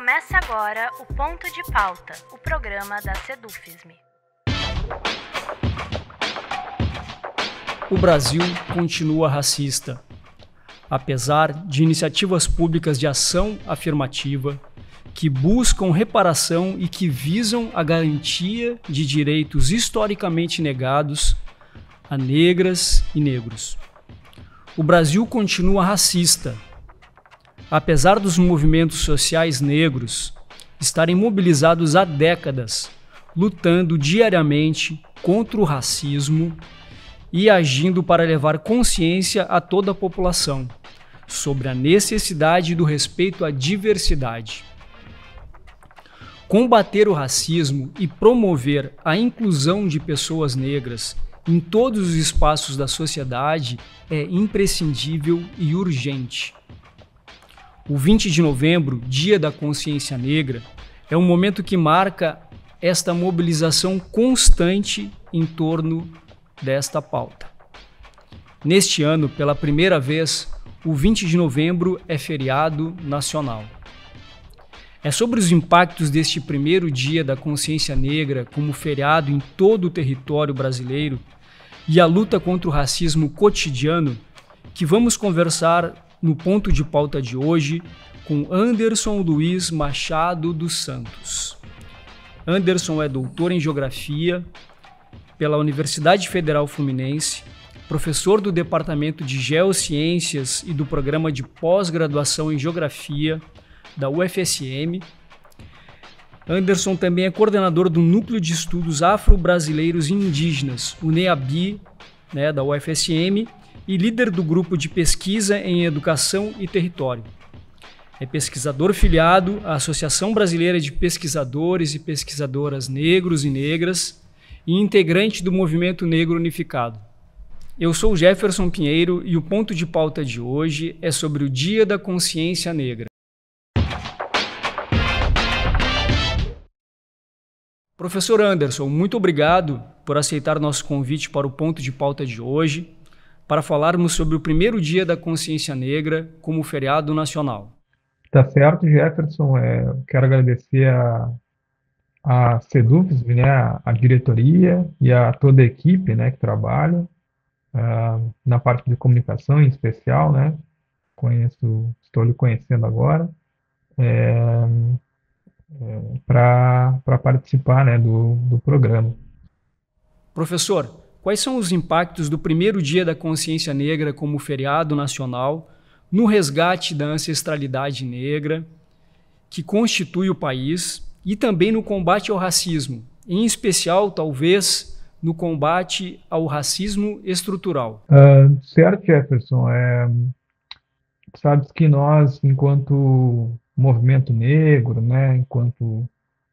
Começa agora o Ponto de Pauta, o programa da Sedufisme. O Brasil continua racista. Apesar de iniciativas públicas de ação afirmativa que buscam reparação e que visam a garantia de direitos historicamente negados a negras e negros. O Brasil continua racista. Apesar dos movimentos sociais negros estarem mobilizados há décadas, lutando diariamente contra o racismo e agindo para levar consciência a toda a população sobre a necessidade do respeito à diversidade. Combater o racismo e promover a inclusão de pessoas negras em todos os espaços da sociedade é imprescindível e urgente. O 20 de novembro, Dia da Consciência Negra, é um momento que marca esta mobilização constante em torno desta pauta. Neste ano, pela primeira vez, o 20 de novembro é feriado nacional. É sobre os impactos deste primeiro Dia da Consciência Negra como feriado em todo o território brasileiro e a luta contra o racismo cotidiano que vamos conversar no ponto de pauta de hoje com Anderson Luiz Machado dos Santos. Anderson é doutor em Geografia pela Universidade Federal Fluminense, professor do Departamento de Geociências e do Programa de Pós-Graduação em Geografia da UFSM. Anderson também é coordenador do Núcleo de Estudos Afro-Brasileiros e Indígenas, o NEABI, da UFSM, e líder do grupo de pesquisa em Educação e Território. É pesquisador filiado à Associação Brasileira de Pesquisadores e Pesquisadoras Negros e Negras e integrante do Movimento Negro Unificado. Eu sou Jefferson Pinheiro e o ponto de pauta de hoje é sobre o Dia da Consciência Negra. Professor Anderson, muito obrigado por aceitar nosso convite para o ponto de pauta de hoje, para falarmos sobre o primeiro Dia da Consciência Negra como feriado nacional. Tá certo, Jefferson. Quero agradecer a Sedufisme, a diretoria e a toda a equipe, que trabalha na parte de comunicação em especial, estou lhe conhecendo agora, para participar, do programa. Professor, quais são os impactos do primeiro Dia da Consciência Negra como feriado nacional no resgate da ancestralidade negra que constitui o país e também no combate ao racismo, em especial, talvez, no combate ao racismo estrutural? Certo, Jefferson. Sabes que nós, enquanto movimento negro, enquanto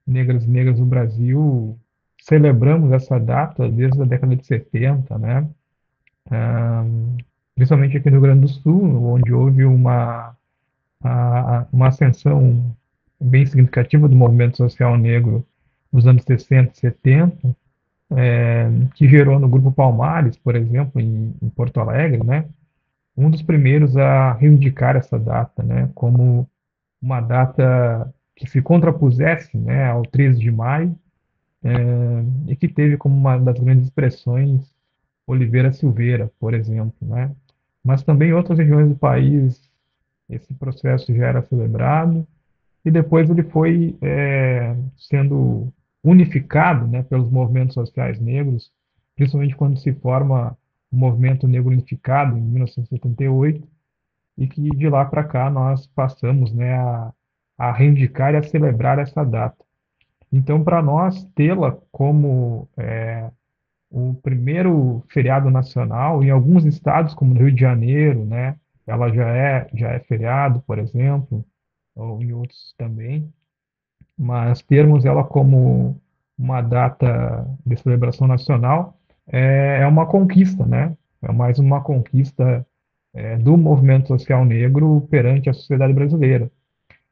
negras e negras do Brasil, celebramos essa data desde a década de 70, principalmente aqui no Rio Grande do Sul, onde houve uma ascensão bem significativa do movimento social negro nos anos 60 e 70, que gerou no Grupo Palmares, por exemplo, em Porto Alegre, um dos primeiros a reivindicar essa data, como uma data que se contrapusesse, ao 13 de maio, e que teve como uma das grandes expressões Oliveira Silveira, por exemplo, Mas também em outras regiões do país esse processo já era celebrado e depois ele foi sendo unificado, pelos movimentos sociais negros, principalmente quando se forma o Movimento Negro Unificado em 1978 e que de lá para cá nós passamos, a reivindicar e a celebrar essa data. Então, para nós tê-la como o primeiro feriado nacional, em alguns estados, como no Rio de Janeiro, ela já é feriado, por exemplo, ou em outros também, mas termos ela como uma data de celebração nacional é uma conquista, É mais uma conquista do movimento social negro perante a sociedade brasileira.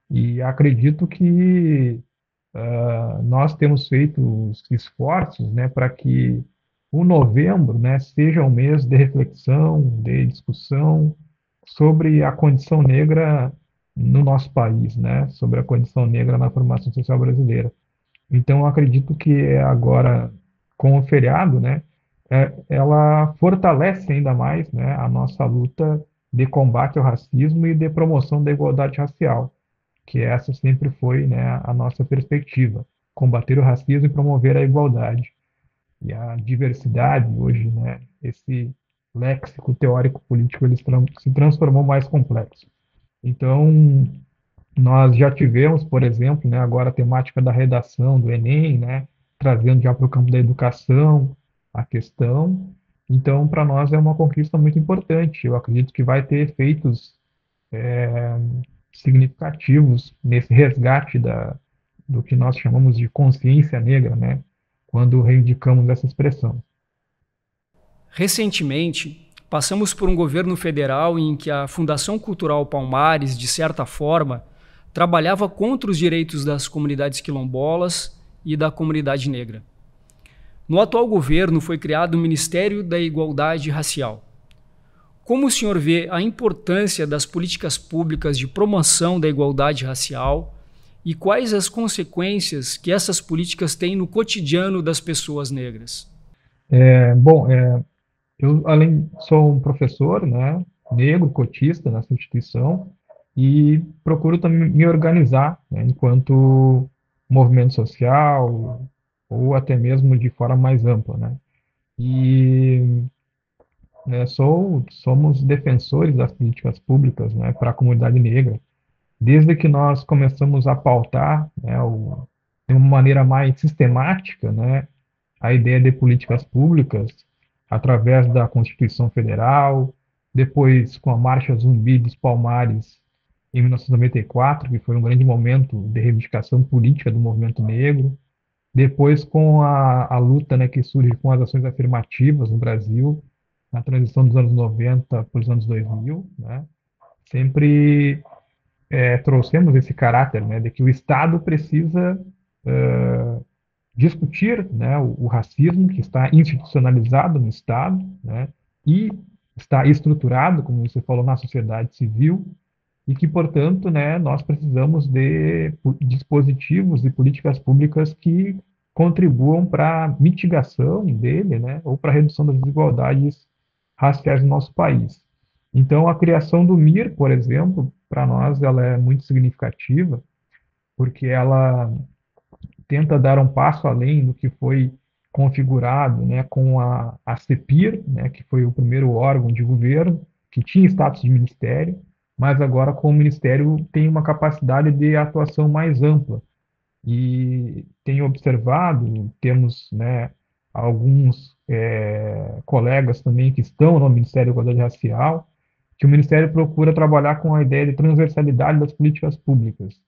E acredito que nós temos feito esforços, para que o novembro, seja um mês de reflexão, de discussão sobre a condição negra no nosso país, né, sobre a condição negra na formação social brasileira. Então, eu acredito que agora, com o feriado, né, ela fortalece ainda mais, né, a nossa luta de combate ao racismo e de promoção da igualdade racial, que essa sempre foi, né, a nossa perspectiva, combater o racismo e promover a igualdade. E a diversidade hoje, né, esse léxico teórico político, ele se transformou mais complexo. Então, nós já tivemos, por exemplo, né, agora a temática da redação do Enem, né, trazendo já para o campo da educação a questão. Então, para nós é uma conquista muito importante. Eu acredito que vai ter efeitos significativos nesse resgate do que nós chamamos de consciência negra, né, quando reivindicamos essa expressão. Recentemente, passamos por um governo federal em que a Fundação Cultural Palmares, de certa forma, trabalhava contra os direitos das comunidades quilombolas e da comunidade negra. No atual governo foi criado o Ministério da Igualdade Racial. Como o senhor vê a importância das políticas públicas de promoção da igualdade racial e quais as consequências que essas políticas têm no cotidiano das pessoas negras? Bom, eu sou um professor, né, negro, cotista nessa instituição e procuro também me organizar, né, enquanto movimento social ou até mesmo de forma mais ampla, né? E somos defensores das políticas públicas, né, para a comunidade negra, desde que nós começamos a pautar, né, de uma maneira mais sistemática, né, a ideia de políticas públicas através da Constituição Federal, depois com a Marcha Zumbi dos Palmares em 1994, que foi um grande momento de reivindicação política do movimento negro, depois com a luta, né, que surge com as ações afirmativas no Brasil, na transição dos anos 90 para os anos 2000, né, sempre trouxemos esse caráter, né, de que o Estado precisa discutir, né, o racismo que está institucionalizado no Estado, né, e está estruturado, como você falou, na sociedade civil, e que, portanto, né, nós precisamos de dispositivos e políticas públicas que contribuam para a mitigação dele, né, ou para a redução das desigualdades raciais no nosso país. Então, a criação do MIR, por exemplo, para nós ela é muito significativa, porque ela tenta dar um passo além do que foi configurado, né, com a CEPIR, né, que foi o primeiro órgão de governo que tinha status de ministério, mas agora com o ministério tem uma capacidade de atuação mais ampla. E tenho observado, temos, né, alguns colegas também que estão no Ministério da Igualdade Racial, que o Ministério procura trabalhar com a ideia de transversalidade das políticas públicas.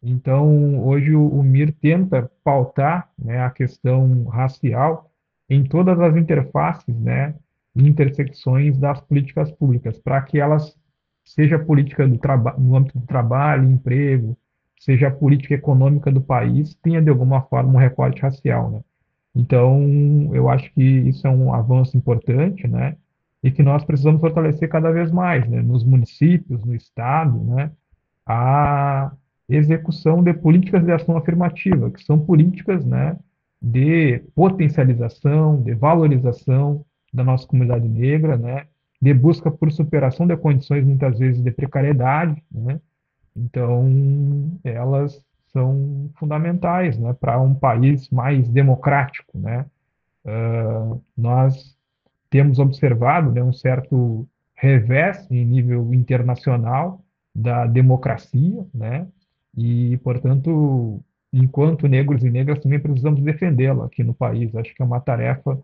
Então, hoje o MIR tenta pautar, né, a questão racial em todas as interfaces, né, e intersecções das políticas públicas, para que elas, seja a política no âmbito do trabalho, emprego, seja a política econômica do país, tenha de alguma forma um recorte racial, né? Então, eu acho que isso é um avanço importante, né, e que nós precisamos fortalecer cada vez mais, né, nos municípios, no estado, né, a execução de políticas de ação afirmativa, que são políticas, né, de potencialização, de valorização da nossa comunidade negra, né, de busca por superação de condições muitas vezes de precariedade, né. Então, elas são fundamentais, né, para um país mais democrático, né. Nós temos observado, né, um certo revés em nível internacional da democracia, né, e, portanto, enquanto negros e negras também precisamos defendê-la aqui no país. Acho que é uma tarefa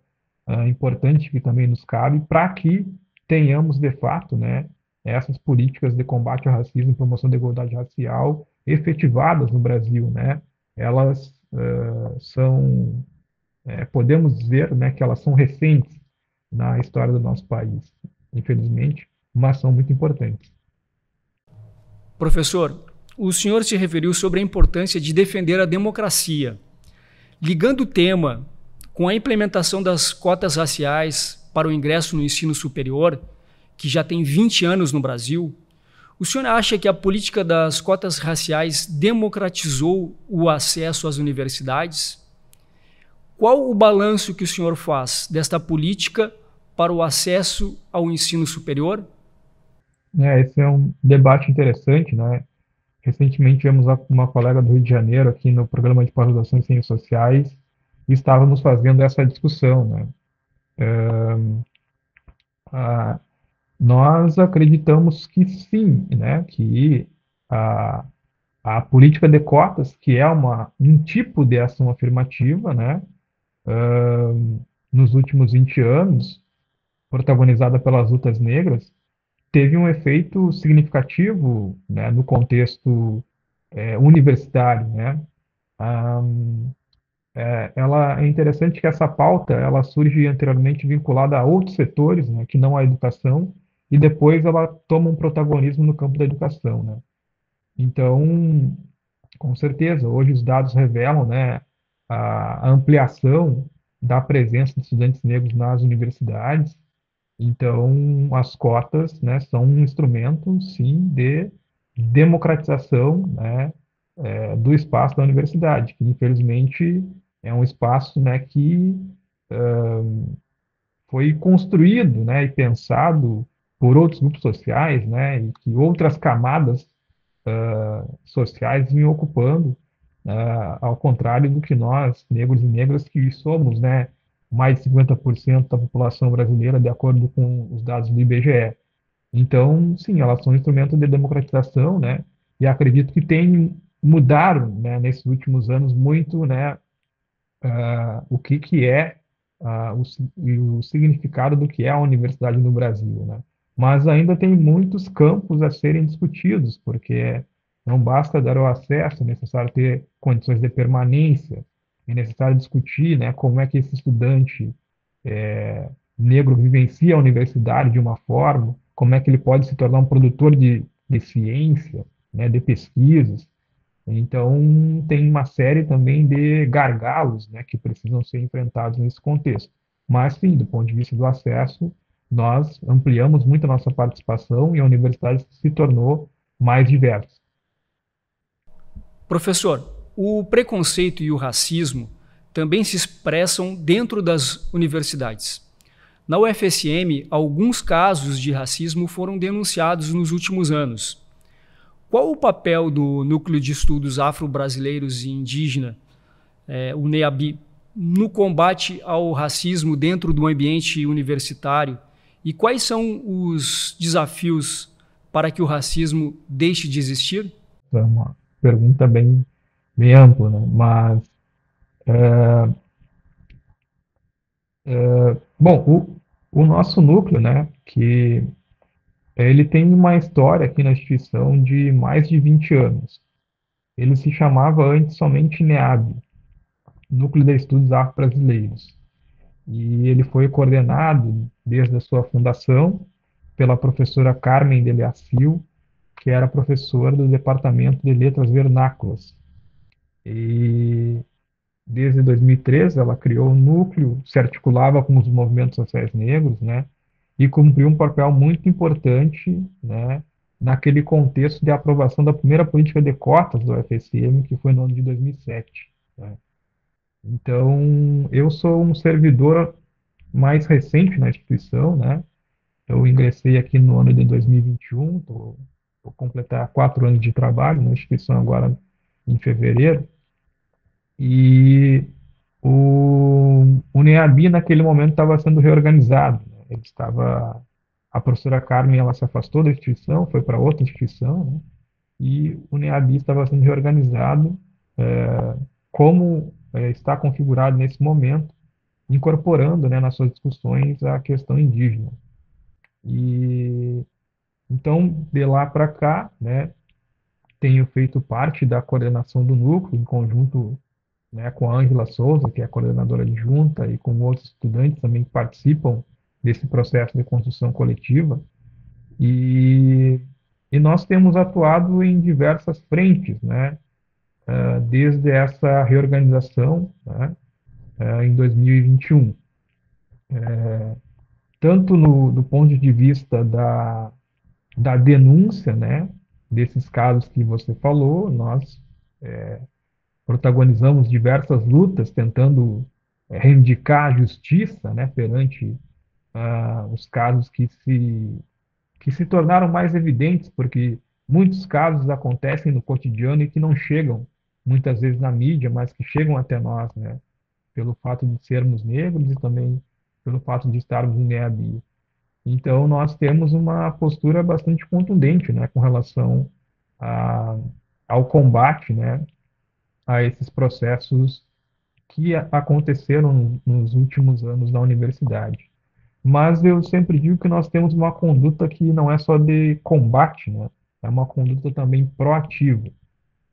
importante que também nos cabe para que tenhamos, de fato, né, essas políticas de combate ao racismo e promoção da igualdade racial efetivadas no Brasil, né. Elas podemos dizer, né, que elas são recentes na história do nosso país, infelizmente, mas são muito importantes. Professor, o senhor se referiu sobre a importância de defender a democracia. Ligando o tema com a implementação das cotas raciais para o ingresso no ensino superior, que já tem 20 anos no Brasil, O senhor acha que a política das cotas raciais democratizou o acesso às universidades? Qual o balanço que o senhor faz desta política para o acesso ao ensino superior? Esse é um debate interessante, né? Recentemente tivemos uma colega do Rio de Janeiro aqui no programa de pós-graduação em Ciências Sociais e estávamos fazendo essa discussão, né? Ah, nós acreditamos que sim, né? Que a, a política de cotas, que é um tipo de ação afirmativa, né? Nos últimos 20 anos, protagonizada pelas lutas negras, teve um efeito significativo, né, no contexto universitário, né? Ah, ela é interessante que essa pauta ela surge anteriormente vinculada a outros setores, né, que não a educação, e depois ela toma um protagonismo no campo da educação, né? Então, com certeza, hoje os dados revelam, né, a ampliação da presença de estudantes negros nas universidades. Então, as cotas, né, são um instrumento, sim, de democratização, né, do espaço da universidade, que infelizmente é um espaço, né, que foi construído, né, e pensado por outros grupos sociais, né, e que outras camadas sociais vinham ocupando, ao contrário do que nós, negros e negras, que somos, né, mais de 50% da população brasileira, de acordo com os dados do IBGE. Então, sim, elas são um instrumento de democratização, né, e acredito que mudaram, né, nesses últimos anos muito, né, o que é o significado do que é a universidade no Brasil, né? Mas ainda tem muitos campos a serem discutidos, porque não basta dar o acesso, é necessário ter condições de permanência, é necessário discutir, né, como é que esse estudante negro vivencia a universidade de uma forma, como é que ele pode se tornar um produtor de ciência, né, de pesquisas. Então, tem uma série também de gargalos, né, que precisam ser enfrentados nesse contexto. Mas, sim, do ponto de vista do acesso, nós ampliamos muito a nossa participação e a universidade se tornou mais diversa. Professor, o preconceito e o racismo também se expressam dentro das universidades. Na UFSM, alguns casos de racismo foram denunciados nos últimos anos. Qual o papel do Núcleo de Estudos Afro-Brasileiros e Indígena, o NEABI, no combate ao racismo dentro do ambiente universitário? E quais são os desafios para que o racismo deixe de existir? É uma pergunta bem ampla, né? Mas, bom, o nosso núcleo, né, que ele tem uma história aqui na instituição de mais de 20 anos. Ele se chamava antes somente NEAB, Núcleo de Estudos Afro-Brasileiros. E ele foi coordenado desde a sua fundação pela professora Carmen Deliacil, que era professora do Departamento de Letras Vernáculas. E desde 2013 ela criou um núcleo, se articulava com os movimentos sociais negros, né? E cumpriu um papel muito importante, né, naquele contexto de aprovação da primeira política de cotas do UFSM, que foi no ano de 2007. Né? Então, eu sou um servidor mais recente na instituição, né? Eu ingressei aqui no ano de 2021, vou completar 4 anos de trabalho na instituição agora em fevereiro, e o NEABI naquele momento estava sendo reorganizado, né? A professora Carmen, ela se afastou da instituição, foi para outra instituição, né? E o NEABI estava sendo reorganizado, como está configurado nesse momento, incorporando, né, nas suas discussões a questão indígena. E então, de lá para cá, né, tenho feito parte da coordenação do núcleo, em conjunto, né, com a Ângela Souza, que é a coordenadora adjunta, e com outros estudantes também que participam desse processo de construção coletiva. E, e nós temos atuado em diversas frentes, né, desde essa reorganização, né, em 2021. Tanto do ponto de vista da denúncia, né, desses casos que você falou. Nós protagonizamos diversas lutas tentando reivindicar a justiça, né, perante os casos que se tornaram mais evidentes, porque muitos casos acontecem no cotidiano e que não chegam muitas vezes na mídia, mas que chegam até nós, né, pelo fato de sermos negros e também pelo fato de estarmos em NEABI. Então, nós temos uma postura bastante contundente, né, com relação a, ao combate, né, a esses processos que aconteceram nos últimos anos na universidade. Mas eu sempre digo que nós temos uma conduta que não é só de combate, né? É uma conduta também proativa.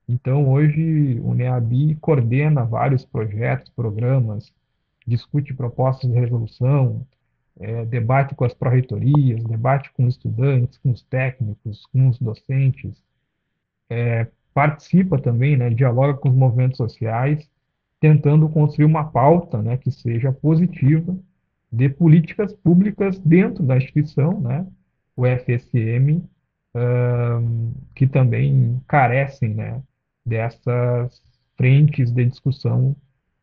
Então, hoje, o NEABI coordena vários projetos, programas, discute propostas de resolução, debate com as pró-reitorias, debate com os estudantes, com os técnicos, com os docentes, participa também, né, dialoga com os movimentos sociais, tentando construir uma pauta, né, que seja positiva de políticas públicas dentro da instituição, né, o FSM, que também carecem, né, dessas frentes de discussão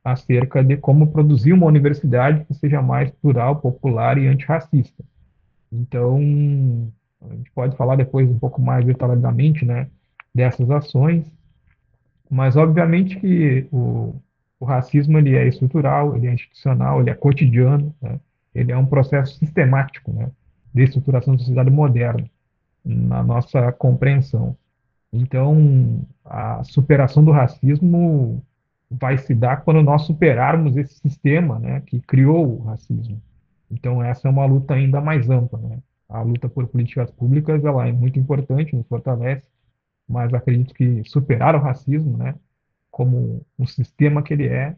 acerca de como produzir uma universidade que seja mais plural, popular e antirracista. Então, a gente pode falar depois um pouco mais detalhadamente, né, dessas ações, mas obviamente que o racismo ele é estrutural, ele é institucional, ele é cotidiano, né, ele é um processo sistemático, né, de estruturação da sociedade moderna, na nossa compreensão. Então, a superação do racismo vai se dar quando nós superarmos esse sistema, né, que criou o racismo. Então, essa é uma luta ainda mais ampla, né? A luta por políticas públicas, ela é muito importante, nos fortalece, mas acredito que superar o racismo, né, como um sistema que ele é,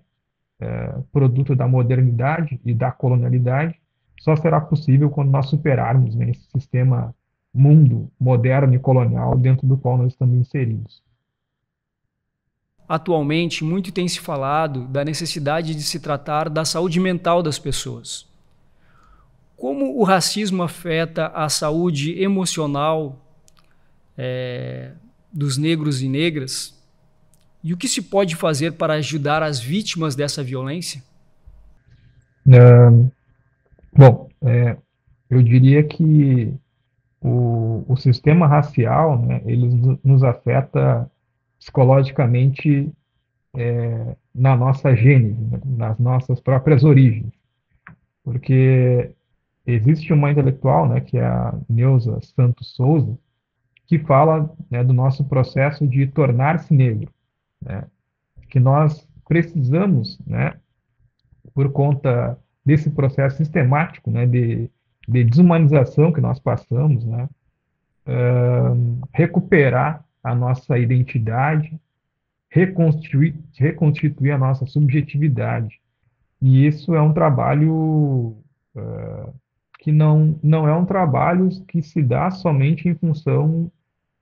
produto da modernidade e da colonialidade, só será possível quando nós superarmos, né, esse sistema mundo moderno e colonial dentro do qual nós estamos inseridos. Atualmente, muito tem se falado da necessidade de se tratar da saúde mental das pessoas. Como o racismo afeta a saúde emocional dos negros e negras? E o que se pode fazer para ajudar as vítimas dessa violência? Bom, eu diria que o sistema racial, né, ele nos afeta psicologicamente na nossa gênese, né, nas nossas próprias origens, porque existe uma intelectual, né, que é a Neuza Santos Souza, que fala, né, do nosso processo de tornar-se negro, né, que nós precisamos, né, por conta desse processo sistemático, né, de desumanização que nós passamos, né, recuperar a nossa identidade, reconstituir a nossa subjetividade. E isso é um trabalho que não é um trabalho que se dá somente em função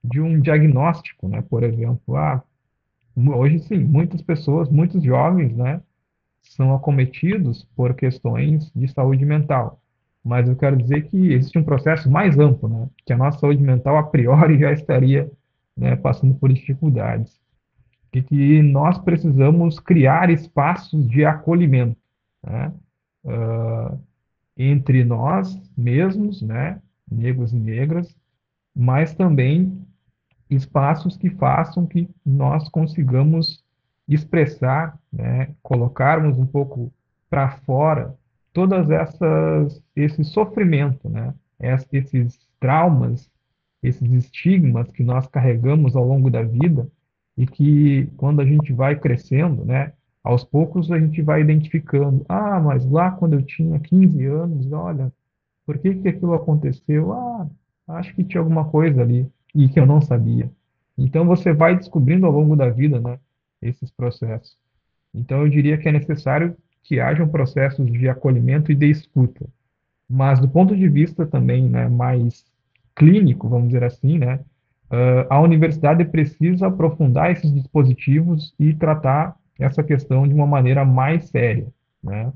de um diagnóstico, né? Por exemplo, hoje sim, muitas pessoas, muitos jovens, né, são acometidos por questões de saúde mental. Mas eu quero dizer que existe um processo mais amplo, né, que a nossa saúde mental a priori já estaria, né, passando por dificuldades. E que nós precisamos criar espaços de acolhimento, né, entre nós mesmos, né, negros e negras, mas também espaços que façam que nós consigamos expressar, né, colocarmos um pouco para fora todas essas esse sofrimento, né, esses traumas, esses estigmas que nós carregamos ao longo da vida e que quando a gente vai crescendo, né, aos poucos a gente vai identificando, mas lá quando eu tinha 15 anos, olha, por que que aquilo aconteceu? Acho que tinha alguma coisa ali e que eu não sabia. Então você vai descobrindo ao longo da vida, né, esses processos. Então eu diria que é necessário que hajam processos de acolhimento e de escuta. Mas do ponto de vista também, né, mais clínico, vamos dizer assim, né, a universidade precisa aprofundar esses dispositivos e tratar essa questão de uma maneira mais séria, né?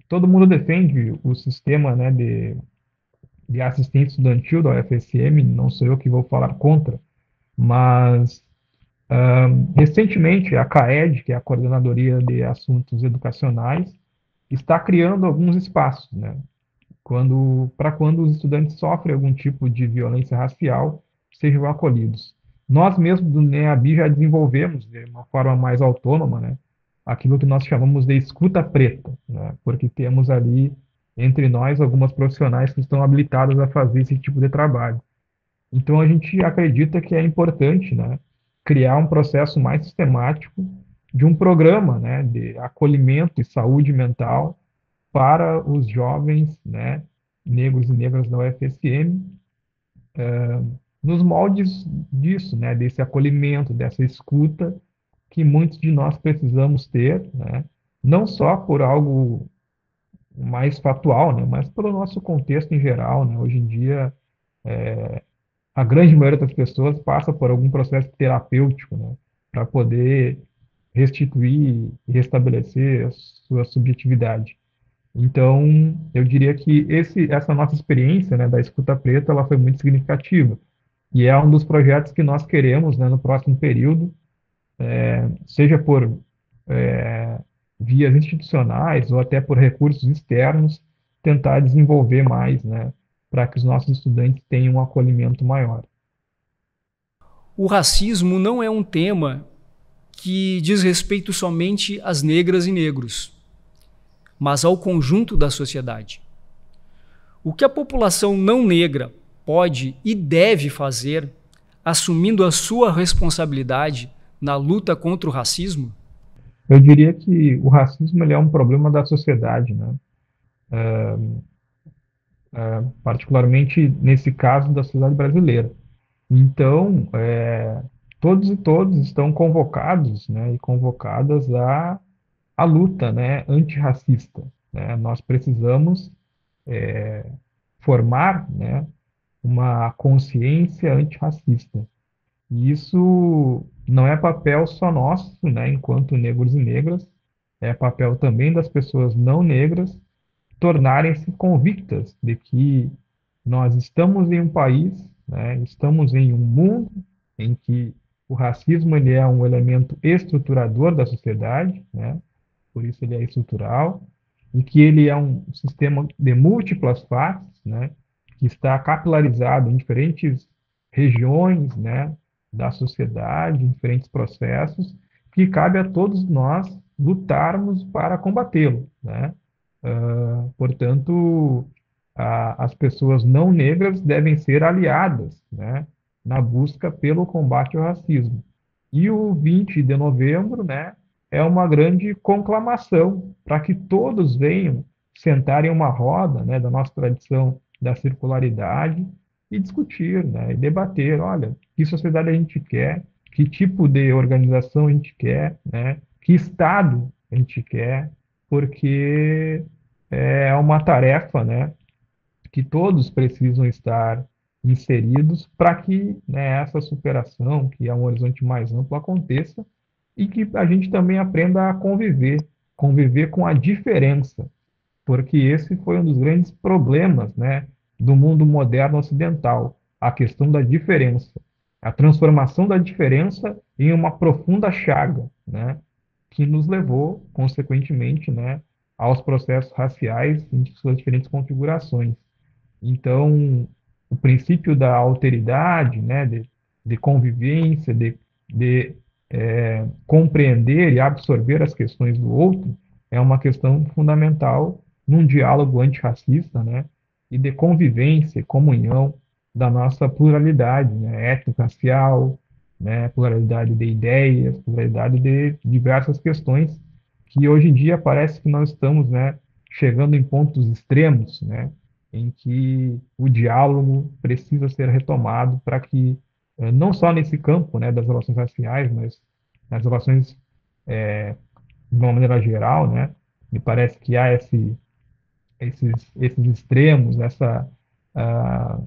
Todo mundo defende o sistema, né, de assistente estudantil da UFSM, não sou eu que vou falar contra, mas recentemente a CAED, que é a Coordenadoria de Assuntos Educacionais, está criando alguns espaços, né? Quando os estudantes sofrem algum tipo de violência racial, sejam acolhidos. Nós mesmos do NEABI já desenvolvemos, de uma forma mais autônoma, né, aquilo que nós chamamos de escuta preta, né, porque temos ali entre nós algumas profissionais que estão habilitadas a fazer esse tipo de trabalho. Então a gente acredita que é importante, né, criar um processo mais sistemático de um programa, né, de acolhimento e saúde mental para os jovens, né, negros e negras da UFSM, nos moldes disso, né, desse acolhimento, dessa escuta que muitos de nós precisamos ter, né, não só por algo mais factual, né, mas pelo nosso contexto em geral, né. Hoje em dia, a grande maioria das pessoas passa por algum processo terapêutico, né, para poder restituir e restabelecer a sua subjetividade. Então, eu diria que essa nossa experiência, né, da escuta preta, ela foi muito significativa. E é um dos projetos que nós queremos, né, no próximo período, seja por vias institucionais ou até por recursos externos, tentar desenvolver mais, né, para que os nossos estudantes tenham um acolhimento maior. O racismo não é um tema que diz respeito somente às negras e negros, mas ao conjunto da sociedade. O que a população não negra pode e deve fazer, assumindo a sua responsabilidade na luta contra o racismo? Eu diria que o racismo ele é um problema da sociedade, né? Particularmente nesse caso da sociedade brasileira. Então, todos e todas estão convocados, né, e convocadas à luta, né, antirracista, né? Nós precisamos formar, né, uma consciência antirracista. E isso não é papel só nosso, né, enquanto negros e negras, é papel também das pessoas não negras tornarem-se convictas de que nós estamos em um país, né, estamos em um mundo em que o racismo ele é um elemento estruturador da sociedade, né, por isso ele é estrutural, e que ele é um sistema de múltiplas faces, né, que está capilarizado em diferentes regiões, né, da sociedade, em diferentes processos, que cabe a todos nós lutarmos para combatê-lo, né? Portanto, as pessoas não negras devem ser aliadas, né, na busca pelo combate ao racismo. E o 20 de novembro, né, é uma grande conclamação para que todos venham sentar em uma roda, né, da nossa tradição da circularidade e discutir, né, e debater, olha, que sociedade a gente quer, que tipo de organização a gente quer, né, que Estado a gente quer, porque é uma tarefa, né, que todos precisam estar inseridos para que, né, essa superação, que é um horizonte mais amplo, aconteça e que a gente também aprenda a conviver com a diferença, porque esse foi um dos grandes problemas, né, do mundo moderno ocidental, a questão da diferença, a transformação da diferença em uma profunda chaga, né, que nos levou, consequentemente, né, aos processos raciais em suas diferentes configurações. Então, o princípio da alteridade, né, de convivência, de compreender e absorver as questões do outro, é uma questão fundamental num diálogo antirracista, né, e de convivência e comunhão da nossa pluralidade, né, étnico-racial, né, pluralidade de ideias, pluralidade de diversas questões que hoje em dia parece que nós estamos, né, chegando em pontos extremos, né, em que o diálogo precisa ser retomado para que, não só nesse campo, né, das relações raciais, mas nas relações, de uma maneira geral, né, me parece que há esses extremos, essa a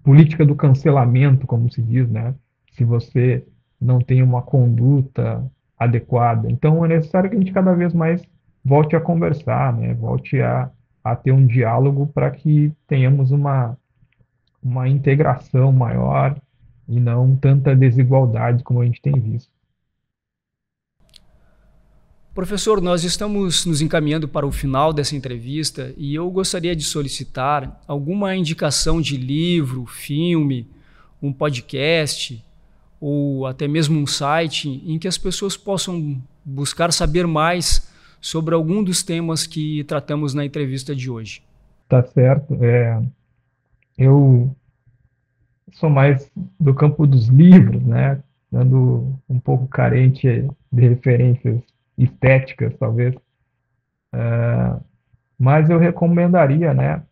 política do cancelamento, como se diz, né, se você não tem uma conduta adequada. Então, é necessário que a gente cada vez mais volte a conversar, né, volte a ter um diálogo para que tenhamos uma integração maior e não tanta desigualdade como a gente tem visto. Professor, nós estamos nos encaminhando para o final dessa entrevista e eu gostaria de solicitar alguma indicação de livro, filme, um podcast ou até mesmo um site em que as pessoas possam buscar saber mais sobre algum dos temas que tratamos na entrevista de hoje. Tá certo. Eu sou mais do campo dos livros, né? Dando um pouco carente de referências estéticas, talvez. Mas eu recomendaria, né,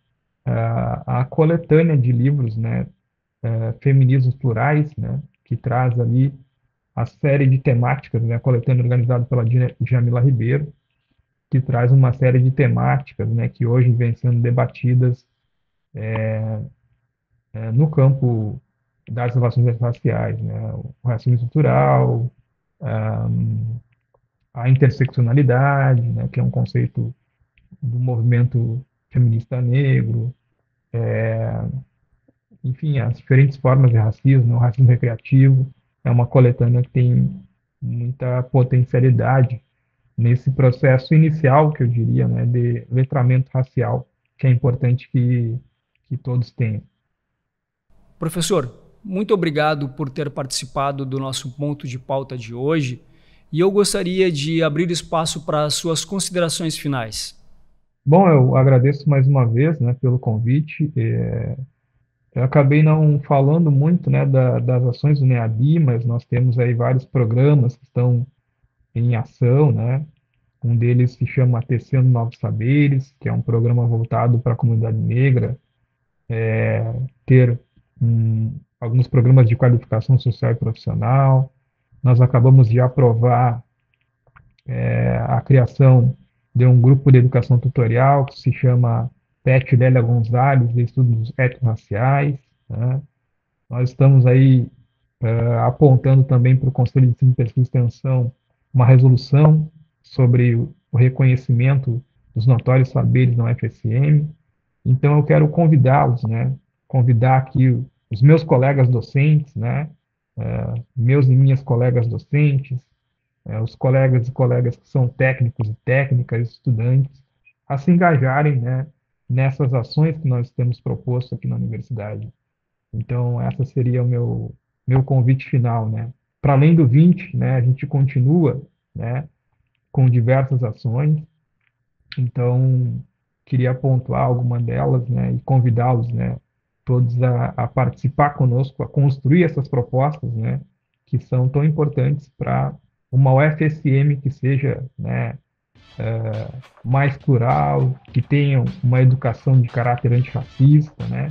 a coletânea de livros, né, Feminismos Plurais, né, que traz ali a série de temáticas, né, a coletânea organizada pela Djamila Ribeiro, que traz uma série de temáticas, né, que hoje vêm sendo debatidas no campo das relações raciais, né, o racismo estrutural, a interseccionalidade, né, que é um conceito do movimento feminista negro, enfim, as diferentes formas de racismo, o racismo recreativo, é uma coletânea que tem muita potencialidade nesse processo inicial, que eu diria, né, de letramento racial, que é importante que todos tenham. Professor, muito obrigado por ter participado do nosso ponto de pauta de hoje e eu gostaria de abrir espaço para as suas considerações finais. Bom, eu agradeço mais uma vez, né, pelo convite. Eu acabei não falando muito, né, das ações do NEABI, mas nós temos aí vários programas que estão em ação, né? Um deles se chama Tecendo Novos Saberes, que é um programa voltado para a comunidade negra, ter alguns programas de qualificação social e profissional. Nós acabamos de aprovar a criação de um grupo de educação tutorial que se chama PET Lélia Gonzalez, de Estudos Étnico-Raciais, né? Nós estamos aí apontando também para o Conselho de Ensino, Pesquisa e Extensão uma resolução sobre o reconhecimento dos notórios saberes na UFSM. Então, eu quero convidá-los, né? Convidar aqui os meus colegas docentes, né? Meus e minhas colegas docentes, os colegas e colegas que são técnicos e técnicas, estudantes, a se engajarem, né, nessas ações que nós temos proposto aqui na universidade. Então, essa seria o meu convite final, né? Para além do 20, né, a gente continua, né, com diversas ações. Então, queria pontuar alguma delas, né, e convidá-los, né, todos a participar conosco, a construir essas propostas, né, que são tão importantes para uma UFSM que seja, né, mais plural, que tenha uma educação de caráter antirracista, né,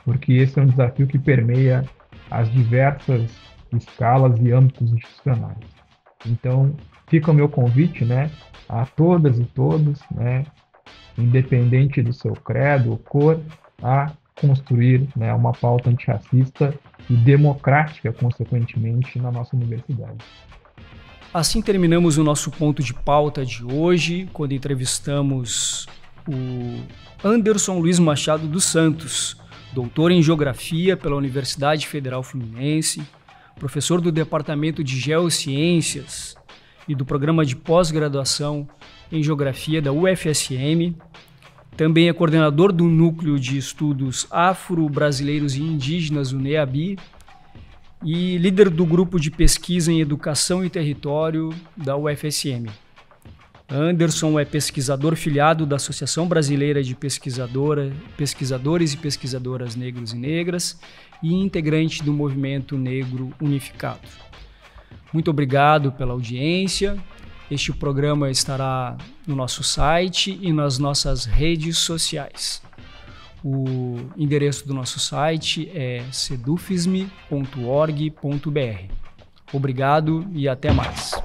porque esse é um desafio que permeia as diversas escalas e âmbitos institucionais. Então, fica o meu convite, né, a todas e todos, né, independente do seu credo ou cor, a construir, né, uma pauta antirracista e democrática, consequentemente, na nossa universidade. Assim terminamos o nosso ponto de pauta de hoje, quando entrevistamos o Anderson Luiz Machado dos Santos, doutor em Geografia pela Universidade Federal Fluminense, professor do Departamento de Geociências e do Programa de Pós-Graduação em Geografia da UFSM. Também é coordenador do Núcleo de Estudos Afro-Brasileiros e Indígenas, o NEABI, e líder do Grupo de Pesquisa em Educação e Território da UFSM. Anderson é pesquisador filiado da Associação Brasileira de Pesquisadores e Pesquisadoras Negros e Negras e integrante do Movimento Negro Unificado. Muito obrigado pela audiência. Este programa estará no nosso site e nas nossas redes sociais. O endereço do nosso site é sedufisme.org.br. Obrigado e até mais.